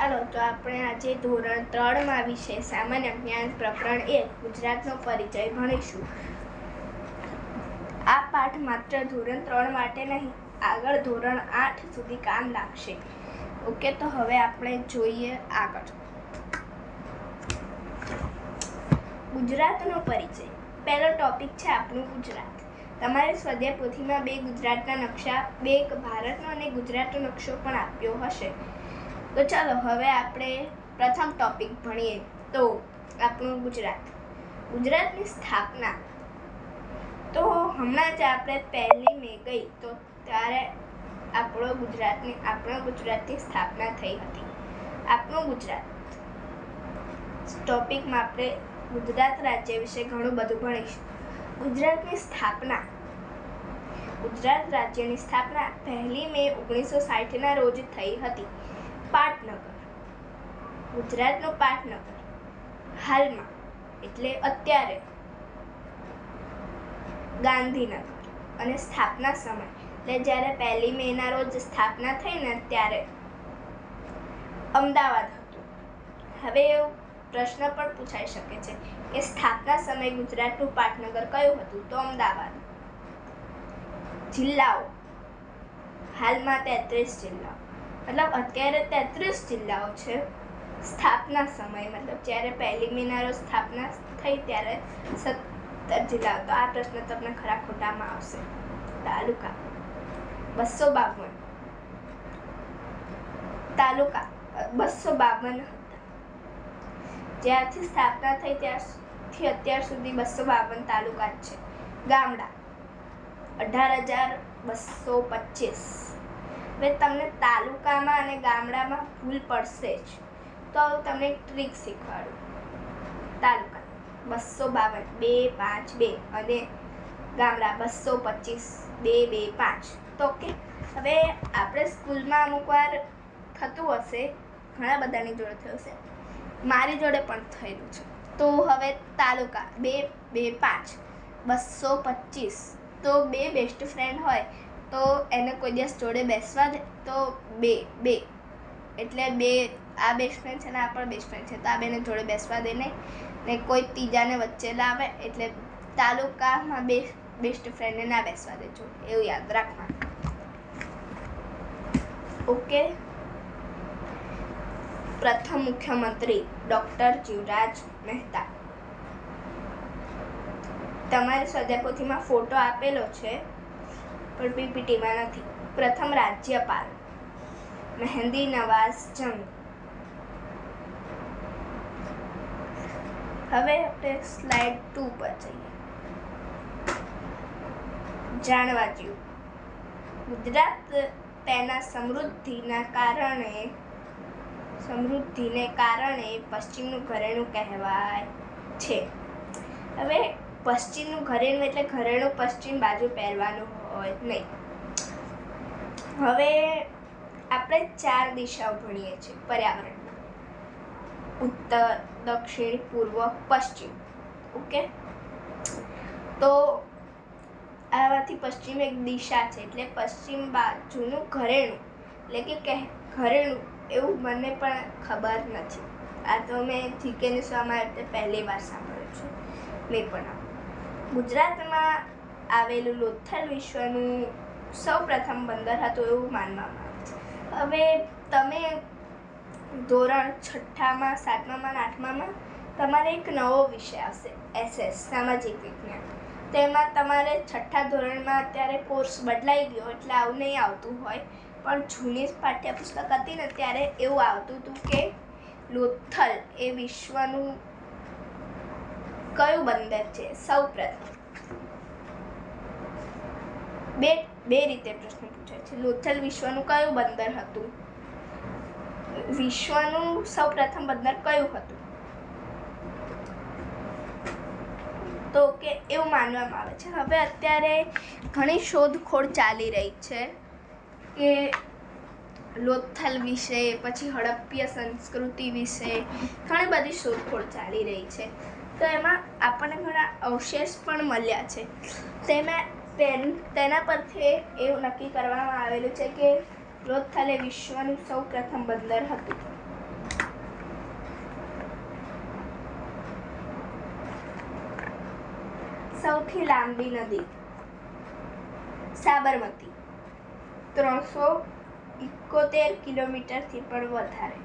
ચાલો તો આપણે આજે ધોરણ 3માં વિષય સામાન્ય જ્ઞાન પ્રકરણ 1 ગુજરાતનો પરિચય ભણીશું. આ પાઠ માત્ર ધોરણ 3 માટે નહીં, આગળ ધોરણ 8 સુધી કામ લાગશે. ઓકે, તો હવે આપણે જોઈએ આગળ. ગુજરાતનો પરિચય. પહેલો ટોપિક છે આપણું ગુજરાત. તમારી સ્વાધ્યાય પોથીમાં 2 ગુજરાતના નકશા, 2 ભારતનો અને ગુજરાતનો નકશો પણ આપ્યો હશે. તો ચાલો હવે આપણે પ્રથમ ટોપિક ભણીએ. તો આપણું ગુજરાતની સ્થાપના. તો હમણાં જ આપણે 1 મે ગઈ તો ત્યારે આપણા ગુજરાતની સ્થાપના થઈ હતી. આપણું ગુજરાત ટોપિકમાં આપણે ગુજરાત રાજ્ય વિશે ઘણું બધું ભણીશું. ગુજરાતની સ્થાપના. ગુજરાત રાજ્યની સ્થાપના 1 મે 1960ના રોજ થઈ હતી. પાટનગર. ગુજરાતનું પાટનગર હાલમાં એટલે અત્યારે ગાંધીનગર. અને સ્થાપના સમય એટલે જ્યારે 1 મેના રોજ સ્થાપના થઈ ને ત્યારે અમદાવાદ હતું. હવે એવો પ્રશ્ન પણ પૂછાઈ શકે છે કે સ્થાપના સમયે ગુજરાતનું પાટનગર કયું હતું? તો અમદાવાદ. જિલ્લાઓ હાલમાં 33 જિલ્લાઓ, મતલબ અત્યારે 33 જિલ્લાઓ છે. સ્થાપના સમય મતલબ જ્યારે 1 મેના રોજ સ્થાપના થઈ ત્યારે 17 જિલ્લાઓ. તો આ પ્રશ્ન તમને ખરા ખોટામાં આવશે. તાલુકા 252. તાલુકા 252 હતા. જ્યારથી સ્થાપના થઈ ત્યારથી અત્યાર સુધી 252 તાલુકા જ છે. ગામડા 18,225. હવે તમને તાલુકામાં અને ગામડામાં ભૂલ પડશે જ, તો તમને એક ટ્રીક શીખવાડું. તાલુકા 252 અને ગામડા 225 225. તો ઓકે, હવે આપણે સ્કૂલમાં અમુક વાર થતું હશે, ઘણા બધાની જોડે થયું હશે, મારી જોડે પણ થયેલું છે. તો હવે તાલુકા 225 225. તો 2 બેસ્ટ ફ્રેન્ડ હોય તો એને કોઈ દિવસ જોડે બેસવા દે? તો 2 એટલે 2 આ બેસ્ટ ફ્રેન્ડ છે ને આ પણ બેસ્ટ ફ્રેન્ડ છે, તો આ બેને જોડે બેસવા દે નહીં ને કોઈ ત્રીજાને વચ્ચે લાવે. એટલે તાલુકામાં 2 બેસ્ટ ફ્રેન્ડને ના બેસવા દેજો, એવું યાદ રાખવાનું. ઓકે. પ્રથમ મુખ્યમંત્રી ડૉક્ટર જીવરાજ મહેતા. તમારી સ્વાધ્યાય પોથીમાં ફોટો આપેલો છે પણ પીપીટીમાં નથી. પ્રથમ રાજ્યપાલ મહેંદી નવાઝ જંગ. હવે આપણે સ્લાઇડ 2 પર જઈએ. જાણવા જેવું. ગુજરાત તેના સમૃદ્ધિને કારણે પશ્ચિમનું ઘરેણું કહેવાય છે. હવે પશ્ચિમનું ઘરેણું એટલે ઘરેણું પશ્ચિમ બાજુ પહેરવાનું હોય નહીં. હવે આપણે 4 દિશાઓ ભણીએ છીએ પર્યાવરણમાં: ઉત્તર, દક્ષિણ, પૂર્વ, પશ્ચિમ. ઓકે, તો આમાંથી પશ્ચિમ એક દિશા છે, એટલે પશ્ચિમ બાજુનું ઘરેણું એટલે કે ઘરેણું એવું મને પણ ખબર નથી. આ તો મેં જીકેની શોમાં એટલે પહેલી વાર સાંભળ્યું છે. મેં પણ ગુજરાતમાં આવેલું લોથલ વિશ્વનું સૌપ્રથમ બંદર હતું એવું માનવામાં આવે છે. હવે તમે ધોરણ 6માં 7માં 8માં તમારે એક નવો વિષય આવશે, SS સામાજિક વિજ્ઞાન. તેમાં તમારે 6થા ધોરણમાં અત્યારે કોર્સ બદલાઈ ગયો એટલે આવું નહીં આવતું હોય, પણ જૂની પાઠ્યપુસ્તક હતી ને ત્યારે એવું આવતું હતું કે લોથલ એ વિશ્વનું કયું બંદર છે સૌપ્રથમ. બે રીતે પ્રશ્ન પૂછાય છે. લોથલ વિશ્વનું કયું બંદર હતું? વિશ્વનું સૌપ્રથમ બંદર કયું હતું? તો કે એવું માનવામાં આવે છે. હવે અત્યારે ઘણી શોધખોળ ચાલી રહી છે કે લોથલ વિશે, પછી હડપ્પીય સંસ્કૃતિ વિશે ઘણી બધી શોધખોળ ચાલી રહી છે. તો એમાં આપણને ઘણા અવશેષ પણ મળ્યા છે. તેના પરથી એવું નક્કી કરવામાં આવેલું છે કે લોથલ એ વિશ્વનું સૌપ્રથમ બંદર હતું. સૌથી લાંબી નદી સાબરમતી 371 કિલોમીટરથી પણ વધારે.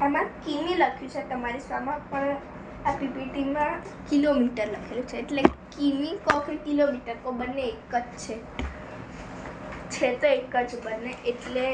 આમાં કિમી લખ્યું છે તમારી સામે, પણ આ પીપીટીમાં કિલોમીટર લખેલું છે, એટલે કિમી કહો કે કિલોમીટર કહો બંને એક જ છે તો એક જ બંને, એટલે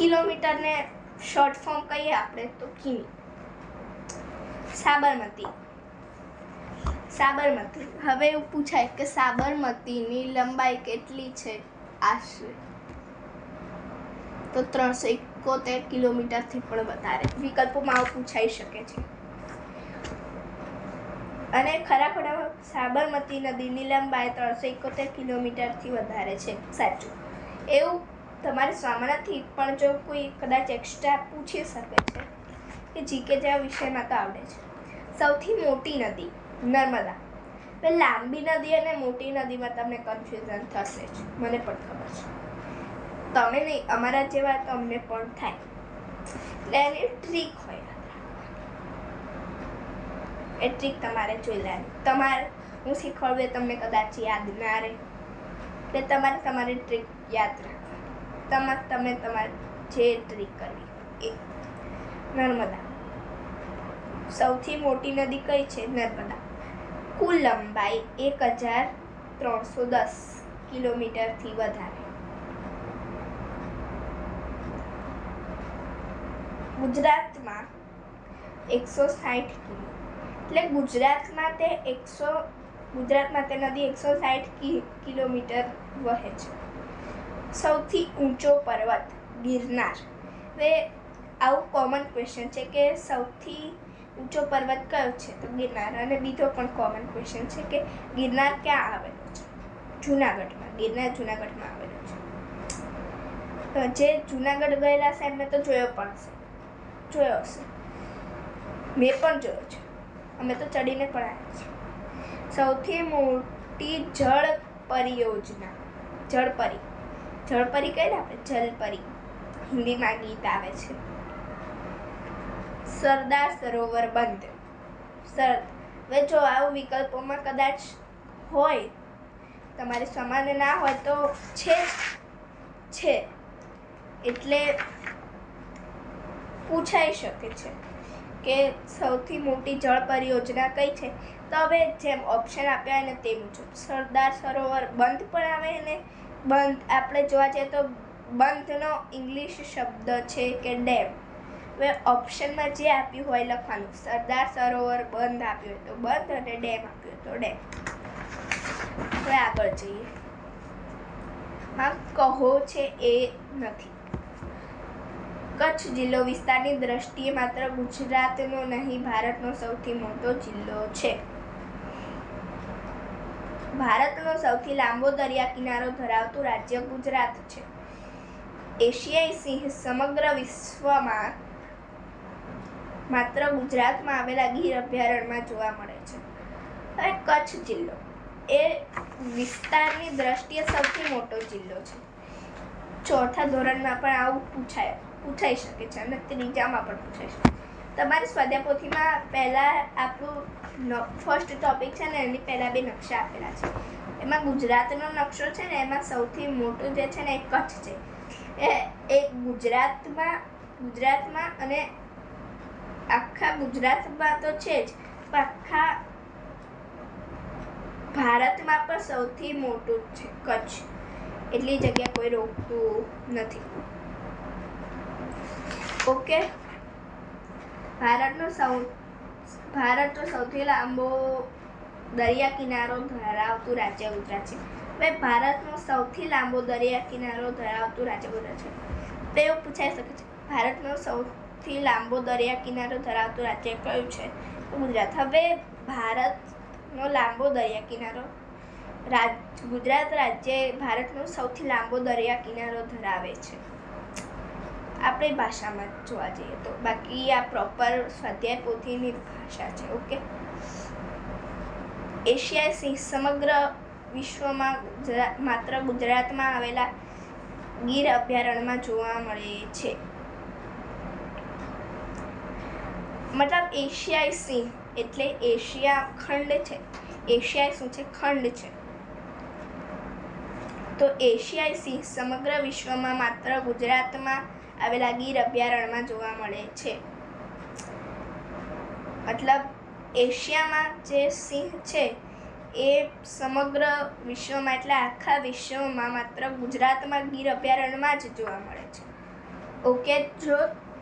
કિલોમીટરને શોર્ટ ફોર્મ કહીએ આપણે તો કિમી. સાબરમતી હવે એવું પૂછાય કે સાબરમતીની લંબાઈ કેટલી છે આશરે, તો 371 કિલોમીટરથી પણ વધારે. વિકલ્પોમાં આવું પૂછાઈ શકે છે. અને ખરા ખોટા સાબરમતી નદીની લંબાઈ 371 કિલોમીટરથી વધારે છે, સાચું. એવું તમારે સામાન્યથી પણ જો કોઈ કદાચ એક્સ્ટ્રા પૂછી શકે છે કે જીકે જેવા વિષયમાં તો આવડે છે. સૌથી મોટી નદી નર્મદા. લાંબી નદી અને મોટી નદીમાં તમને કન્ફ્યુઝન થશે જ, મને પણ ખબર છે. તમે નહીં, અમારા જેવા તો અમને પણ થાય, એટલે એની ટ્રીક હોય. એ ટ્રીક તમારે જોઈ લેવાની. હું શીખવાડું એ તમને કદાચ યાદ ના રહે, એટલે તમારી ટ્રીક યાદ રાખવાની. તમે તમારે જે ટ્રીક કરવી એ. નર્મદા સૌથી મોટી નદી કઈ છે? નર્મદા. કુલ લંબાઈ 1310 કિલોમીટરથી વધારે. ગુજરાતમાં 160 કિમી, એટલે ગુજરાતમાં તે નદી 160 કિલોમીટર વહે છે. સૌથી ઊંચો પર્વત ગિરનાર. હવે આવું કોમન ક્વેશ્ચન છે કે સૌથી ઊંચો પર્વત કયો છે, તો ગિરનાર. અને બીજો પણ કોમન ક્વેશ્ચન છે કે ગિરનાર ક્યાં આવેલો છે? જુનાગઢમાં. ગિરનાર જુનાગઢમાં આવેલો છે. જે જુનાગઢ ગયેલા છે એમને તો જોયો હશે. મેં પણ જોયો છે, અમે તો ચડીને પણ આવ્યા છીએ. સૌથી મોટી જળ પરિયોજના. જળપરી કહીએ ને આપણે, જલપરી હિન્દીમાં ગીત આવે છે. સરદાર સરોવર બંધ. હવે જો આવું વિકલ્પોમાં કદાચ હોય, તમારે સમાન ના હોય તો છે એટલે પૂછાઈ શકે છે કે સૌથી મોટી જળ પરિયોજના કઈ છે. તો હવે જેમ ઓપ્શન આપ્યા હોય ને તે મુજબ સરદાર સરોવર બંધ પણ આવે, અને બંધ આપણે જોવા જઈએ તો બંધનો ઇંગ્લિશ શબ્દ છે કે ડેમ. હવે ઓપ્શનમાં જે આપ્યું હોય લખવાનું. સરદાર સરોવર બંધ આપ્યું હોય તો બંધ, અને ડેમ આપ્યું હોય તો ડેમ. હવે આગળ જઈએ. માં કહો છે એ નથી. કચ્છ જિલ્લો વિસ્તારની દ્રષ્ટિએ માત્ર ગુજરાતનો નહીં, ભારતનો સૌથી મોટો જિલ્લો છે. ભારતનો સૌથી લાંબો દરિયા કિનારો ધરાવતું રાજ્ય ગુજરાત છે. એશિયાઈ સિંહ સમગ્ર વિશ્વમાં માત્ર ગુજરાતમાં આવેલા ગીર અભયારણ્યમાં જોવા મળે છે. હવે કચ્છ જિલ્લો એ વિસ્તારની દ્રષ્ટિએ સૌથી મોટો જિલ્લો છે. ચોથા ધોરણમાં પણ આવું પૂછાઈ શકે છે, અને ત્રીજામાં પણ પૂછાઈ શકે. તમારી સ્વાધ્યાય પોથીમાં પહેલાં આપણું ફર્સ્ટ ટોપિક છે ને, એની પહેલાં 2 નકશા આપેલા છે. એમાં ગુજરાતનો નકશો છે ને, એમાં સૌથી મોટું જે છે ને એ કચ્છ છે. એ ગુજરાતમાં અને આખા ગુજરાતમાં તો છે જ, આખા ભારતમાં પણ સૌથી મોટું છે કચ્છ. એટલી જગ્યા કોઈ રોકતું નથી. ઓકે. ભારતનો સૌથી લાંબો દરિયા કિનારો ધરાવતું રાજ્ય ગુજરાત છે. હવે ભારતનો સૌથી લાંબો દરિયા કિનારો ધરાવતું રાજ્ય ગુજરાત છે. તો એવું પૂછાઈ શકે છે, ભારતનો સૌથી લાંબો દરિયા કિનારો ધરાવતું રાજ્ય કયું છે? ગુજરાત. હવે ભારતનો લાંબો દરિયા કિનારો ગુજરાત રાજ્ય ભારતનો સૌથી લાંબો દરિયા કિનારો ધરાવે છે, આપણી ભાષામાં જોવા જઈએ તો. બાકી આ પ્રોપર સ્વાધ્યાય પોથીની ભાષા છે. ઓકે. એશિયાઈ સિંહ સમગ્ર વિશ્વમાં માત્ર ગુજરાતમાં આવેલા ગીર અભયારણ્યમાં જોવા મળે છે. મતલબ એશિયાઈ સિંહ એટલે એશિયા ખંડ છે. એશિયા શું છે? ખંડ છે. તો એશિયાઈ સિંહ સમગ્ર વિશ્વમાં માત્ર ગુજરાતમાં આવેલા ગીર અભયારણ્યમાં જોવા મળે છે. મતલબ એશિયામાં જે સિંહ છે એ સમગ્ર વિશ્વમાં એટલે આખા વિશ્વમાં માત્ર ગુજરાતમાં ગીર અભયારણ્યમાં જ જોવા મળે છે. ઓકે, જો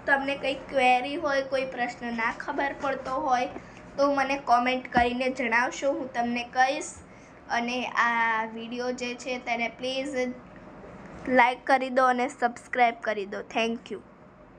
તમને કંઈ ક્વેરી હોય, કોઈ પ્રશ્ન ના ખબર પડતો હોય તો મને કોમેન્ટ કરીને જણાવશો, હું તમને કહીશ. અને આ વિડીયો જે છે તેને પ્લીઝ લાઈક કરી દો અને સબસ્ક્રાઈબ કરી દો. Thank you.